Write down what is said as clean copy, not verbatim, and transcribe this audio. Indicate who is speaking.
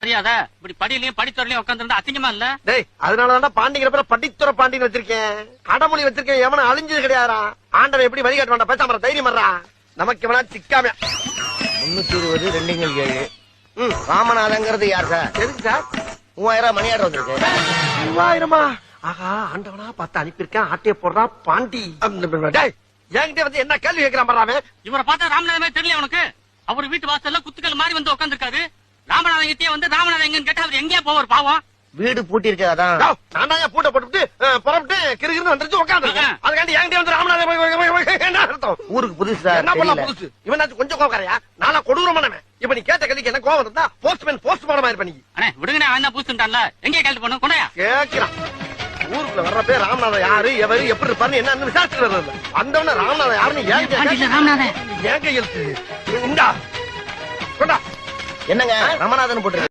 Speaker 1: தெரியாத இப்படி படியிலயும் படித்துறையிலயும் உட்காந்துருந்தா அசிங்கமா இல்ல?
Speaker 2: டேய் அதனாலதான் பாண்டிங்கிற பேர படித்துறை பாண்டின்னு வச்சிருக்கேன். அடமொழி வச்சிருக்கேன். எவனும் அழிஞ்சது கிடையாதா? ஆண்டவன் எப்படி வழிகாட்ட வேண்டாம். பேசாம தைரியம் வர்றா. நமக்கு எவனா சிக்காம
Speaker 3: 320 2 ராமநாதங்கிறது யார் சார்?
Speaker 2: எதுக்கு சார்
Speaker 3: 3000 மணி ஆர்டர் வந்திருக்கு.
Speaker 2: 3000? ஆஹா ஆண்டவனா பார்த்து அனுப்பியிருக்கேன். ஆட்டைய போடுறா பாண்டி. டேய் என்கிட்ட வந்து என்ன கேள்வி கேட்கிறான் பாராம.
Speaker 1: இவரை பார்த்தா ராமநாதமே தெரியல உனக்கு? அவர் வீட்டு வாசல்ல குத்துக்கள் மாதிரி வந்து உட்காந்துருக்காரு. ராமநாதன் கிட்டே வந்து ராமநாதன் எங்கன்னு கேட்டா அவர் எங்கேயா போவார் பாவம்?
Speaker 3: வீடு பூட்டி இருக்கு அதான்.
Speaker 2: நான் தான் பூட்டை போட்டுட்டு புறப்பட்டு கிருகிருன்னு வந்துருச்சு உட்காந்துருக்கேன். அதுக்காண்டி என்கிட்ட வந்து ராமநாதன் என்ன அர்த்தம்?
Speaker 3: ஊருக்கு புதுசு சார்.
Speaker 2: என்ன பண்ணலாம் புதுசு? இவனாச்சும் கொஞ்சம் கோவக்காரையா? நானா கொடூரமானவன். இப்ப நீ கேட்ட கல்விக்கு என்ன கோவம் இருந்தா போஸ்ட்மேன் போஸ்ட்மார்டம் ஆயிருப்ப நீ.
Speaker 1: அண்ணே விடுங்கண்ணே, அவன் தான் பூசுட்டான்ல. எங்கே கேள்வி பண்ணு கொண்டையா
Speaker 2: கேட்கிறான். ஊருக்குள்ள வர்ற பேர் ராமநாதன் யாரு எவரு எப்படி இருப்பாரு என்ன விசாரிச்சுட்டு வர்றது. வந்தவன ராமநாதன் யாருன்னு ஏன்
Speaker 1: ராமநாதன்
Speaker 2: ஏன் கையெழுத்து இந்தா கொண்டா.
Speaker 3: என்னங்க ரமநாதன் போட்டு